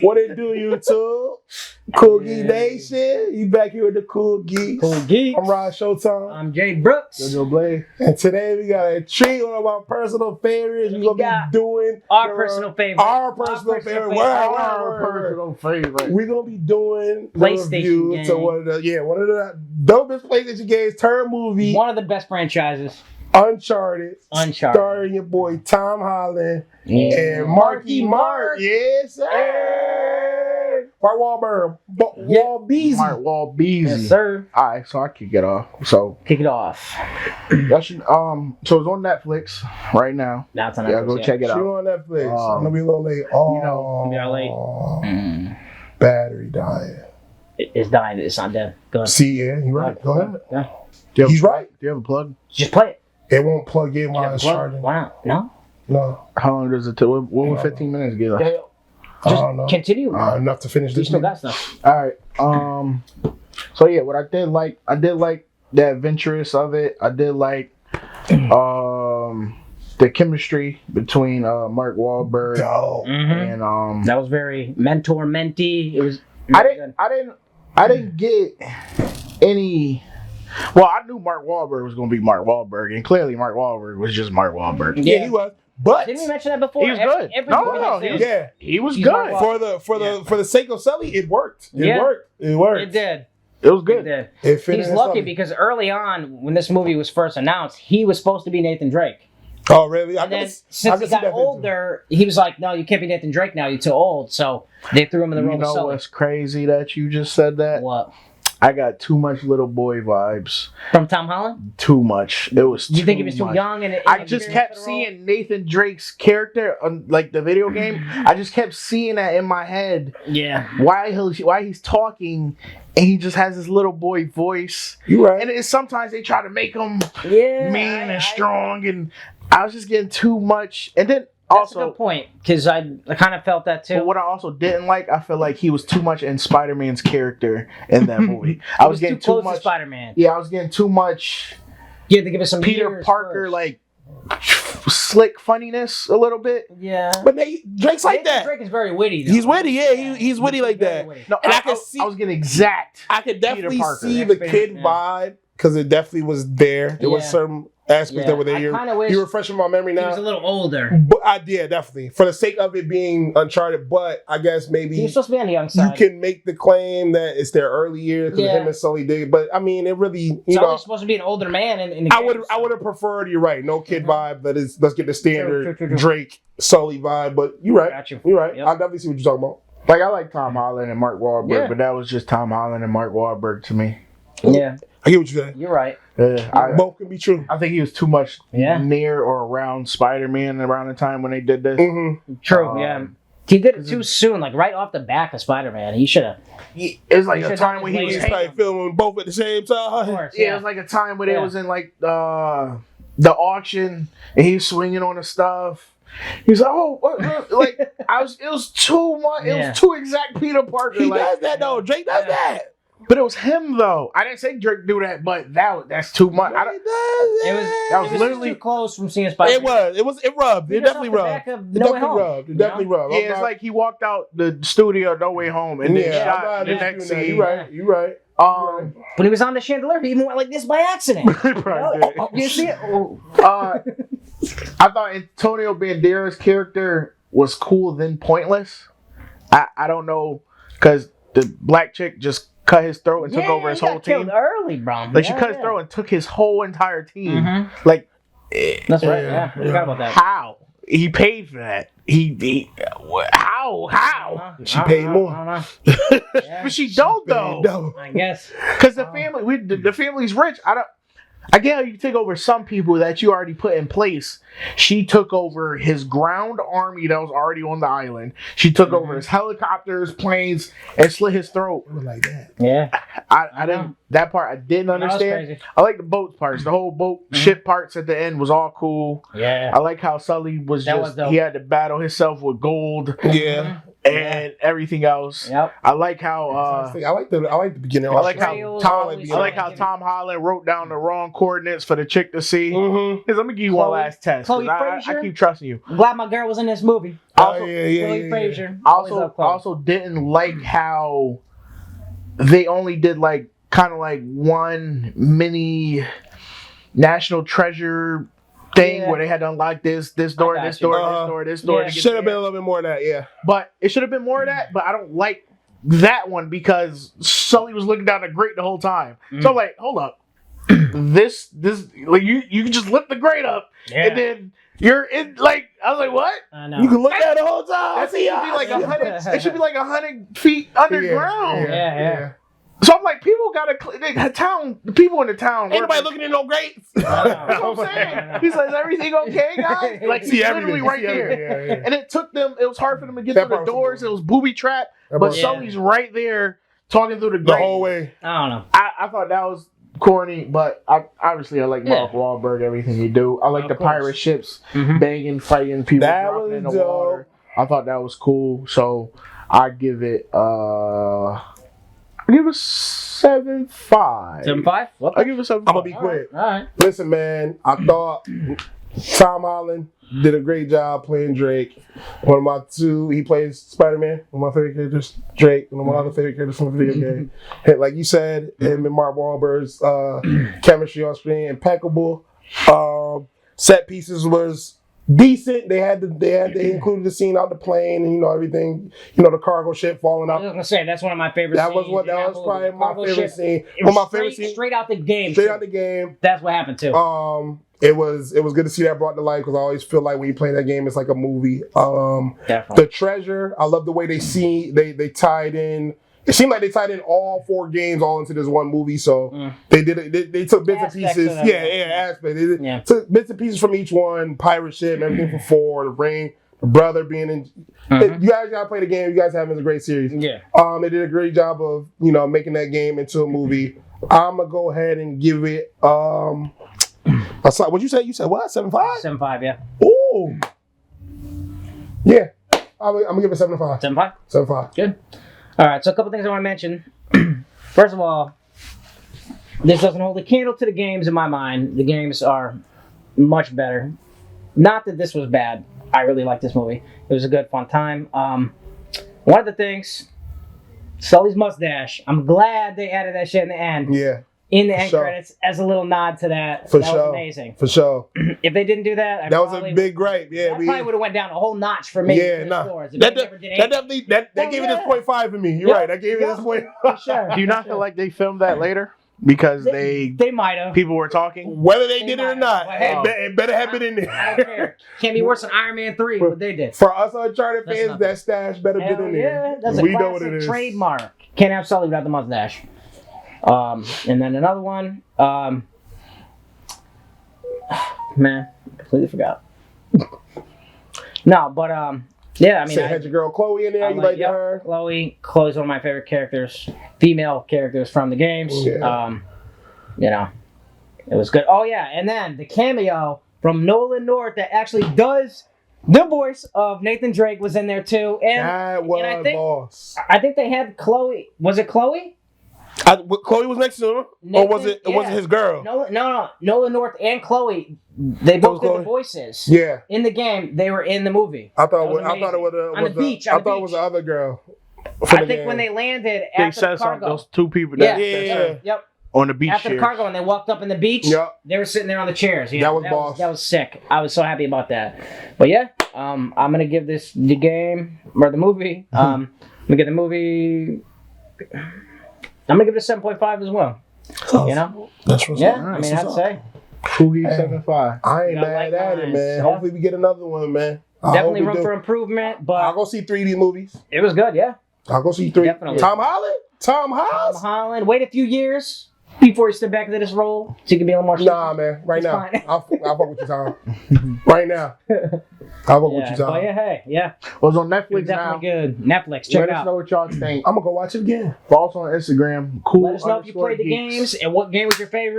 What it do, YouTube? Cool Geek Nation. You back here with the Cool Geeks. Cool Geeks. I'm Rod Showtime. I'm Jay Brooks. Jojo Blade. And today we got a treat, one of our personal favorites. We're going to be doing our personal favorite. Our personal favorite. We're going to be doing the review to one of the dopest PlayStation games, turn movie. One of the best franchises. Uncharted. Starring your boy Tom Holland and Marky Mark. Yes, sir. Mark Wahlberg. Mark Wahlberg. Yes, sir. All right, so I kick it off. So kick it off. That should, so it's on Netflix right now. That's on Netflix. Yeah, go check it out. It's on Netflix. I'm gonna be a little late. Oh, you're late. Battery dying. It's dying. It's not dead. Go ahead. See, yeah, you're right. Go ahead. Yeah. He's right. Do you have a plug? Just play it. It won't plug in while it's charging. Why not? No. How long does it take? What would 15 minutes get us? Just continue. Enough to finish You this. still got stuff. All right. So yeah, what I did like the adventurous of it. I did like the chemistry between Mark Wahlberg and that was very mentor-mentee. It was. I didn't get any. Well, I knew Mark Wahlberg was going to be Mark Wahlberg, and clearly Mark Wahlberg was just Mark Wahlberg. Yeah, he was. But didn't we mention that before? He was good. He was good. For the sake of Sully, it worked. It worked. It did. It was good. It did. He's lucky because early on, when this movie was first announced, he was supposed to be Nathan Drake. Oh, really? And then since he got older, he was like, "No, you can't be Nathan Drake now. You're too old." So they threw him in the role of Sully. You know what's crazy that you just said that? What? I got too much little boy vibes. From Tom Holland? Too much. It was You think he was too young? I just kept seeing Nathan Drake's character on like the video game. I just kept seeing that in my head. Yeah. Why he's talking and he just has this little boy voice. You're right. And sometimes they try to make him mean and strong, and I was just getting too much. And then that's a good point, because I kind of felt that too. But what I also didn't like, I feel like he was too much in Spider-Man's character in that movie. I was getting too much to Spider-Man. Yeah, I was getting too much. You had to give us some Peter Parker first. Like slick funniness a little bit. Yeah, but Drake's like that. Drake is very witty. Though. He's witty, yeah. He's witty like that. Witty. No, and I was getting exact. I could definitely see the kid vibe because it definitely was there. There was some aspects that were there. You're refreshing my memory now. He was a little older. But definitely. For the sake of it being Uncharted, but I guess maybe he's supposed to be on the young side. You can make the claim that it's their early years because him and Sully did. But I mean, it really Sully's supposed to be an older man in the game, I would have preferred, you're right, no kid vibe. That is, let's get the standard true. Drake Sully vibe. But you're right. Got you. You're right. Yep. I definitely see what you're talking about. Like I like Tom Holland and Mark Wahlberg, but that was just Tom Holland and Mark Wahlberg to me. Yeah. I get what you're saying. You're right. Both can be true. I think he was too much near or around Spider-Man around the time when they did this. Mm-hmm. True, yeah. He did it too soon, like right off the back of Spider-Man. He should have. It was like a time when he was probably filming both at the same time. Of course, it was like a time where they was in like the auction and he was swinging on the stuff. He's like, like it was too much. It was too exact Peter Parker. He does that though. Drake does that. But it was him though. I didn't say Drake do that, but that's too much. That was literally too close from seeing Spider-Man. It rubbed. It definitely rubbed. It definitely rubbed. Yeah, it's like he walked out the studio No Way Home and then shot the next scene. You're right. When he was on the chandelier, he even went like this by accident. You see it? I thought Antonio Banderas' character was cool then pointless. I don't know, because the black chick just cut his throat and took over his whole team. Early, bro. Like she cut his throat and took his whole entire team. Mm-hmm. Like that's right. Yeah, I forgot about that. How he paid for that? How? She paid more. I don't know. But she don't though. I guess because the family, the family's rich. I get how you take over some people that you already put in place. She took over his ground army that was already on the island. She took over his helicopters, planes, and slit his throat. It was like that. Yeah. I didn't. That part I didn't understand. I like the boat parts. The whole boat ship parts at the end was all cool. Yeah. I like how Sully was he had to battle himself with gold. Yeah. and everything else. Yep. I like how I like the beginning. I like how Tom Holland wrote down the wrong coordinates for the chick to see. Mm-hmm. Let me give you one last test. I keep trusting you. I'm glad my girl was in this movie. Chloe Frazier. Also didn't like how they only did like kind of like one mini National Treasure thing where they had to unlock this door. Should have been a little bit more of that, yeah. But it should have been more of that. But I don't like that one because Sully was looking down the grate the whole time. So I'm like, hold up, this like you can just lift the grate up and then you're in like I was like, what? I know. You can look at it the whole time. That should be like 100. It should be like 100 feet underground. Yeah. So I'm like, people people in the town. Ain't nobody looking at no grates. That's what I'm saying. He says, everything okay, guys? Like, he's literally right there. Yeah. And it was hard for them to get through the doors. It was booby trapped. But Sully's right there talking through the grate. The whole way. I don't know. I thought that was corny, but I like Mark Wahlberg, everything he do. I like the pirate ships banging, fighting people dropping in the water. I thought that was cool. So I give it I give it 7.5. 7.5? I give it 7.5. I'm gonna be quick. All right. Listen, man, I thought Tom Holland did a great job playing Drake. He plays Spider-Man, one of my favorite characters, Drake, one of my other favorite characters from the video game. And like you said, him and Mark Wahlberg's chemistry on screen, impeccable. Set pieces was decent. They included the scene out the plane and everything. The cargo ship falling out. I was gonna say that's one of my favorite. That scenes. was probably my favorite scene. Straight out the game. Straight out the game. That's what happened too. It was good to see that brought to life because I always feel like when you play that game, it's like a movie. Definitely. The treasure. I love the way they tied in. It seemed like they tied in all 4 games all into this one movie. So they did it. They took bits and pieces. Aspects. They took bits and pieces from each one. Pirate ship, everything from 4. The ring, the brother being in. You guys gotta play the game. You guys have it as a great series. Yeah. They did a great job of making that game into a movie. I'm gonna go ahead and give it. What'd you say? You said what? 7.5? 7.5. Yeah. Ooh. Yeah. I'm gonna give it 7.5. 7.5. 7.5. Good. All right, so a couple things I want to mention. First of all, this doesn't hold a candle to the games in my mind. The games are much better. Not that this was bad. I really liked this movie. It was a good, fun time. One of the things, Sully's mustache. I'm glad they added that shit in the end. Yeah. In the end credits as a little nod to that. That was amazing. For sure. If they didn't do that, that was a big gripe. Yeah, that probably would have went down a whole notch for me. Yeah, That gave it this 0.5 for me. You're right. That gave it this point. Sure. Do you not feel like they filmed that later? Because they might have. People were talking. Whether they did it or not, it better have been in there. I don't care. Can't be worse than Iron Man 3, what they did. For us Uncharted fans, that stash better been in there. Yeah, that's a classic trademark. Can't have Sully without the mustache. And then another one. Man, completely forgot. No, but yeah, I mean, had your girl Chloe in there. You like her? Chloe's one of my favorite characters, female characters from the games. Yeah. It was good. Oh yeah, and then the cameo from Nolan North that actually does the voice of Nathan Drake was in there too. And that was boss. I think they had Chloe. Was it Chloe? Chloe was next to him, or was it his girl? No. Nolan North and Chloe, they both did the voices. Yeah. In the game, they were in the movie. I thought it was the other girl. I think when they landed after the cargo, those 2 people. Yep. On the beach. After the cargo, and they walked up in the beach. Yep. They were sitting there on the chairs. That was boss. That was sick. I was so happy about that. But yeah, I'm gonna give the game or the movie. I'm gonna give the movie. I'm gonna give it a 7.5 as well. That's what's up. I mean, I'd say. Coogie 7.5. I ain't mad at it, man. Hopefully we get another one, man. Definitely room for improvement, but I'll go see 3D movies. It was good, yeah. I'll go see 3D. Definitely. Tom Holland. Wait a few years before he step back into this role, so he can be a little more. Nah, man. Right now, I'll fuck with you, Tom. Right now, I'll fuck with you, Tom. But yeah. Well, it's on Netflix now. Definitely good. Netflix. Let Check it out. us know what y'all think. I'm gonna go watch it again. Follow us on Instagram. Let us know if you played the games and what game was your favorite.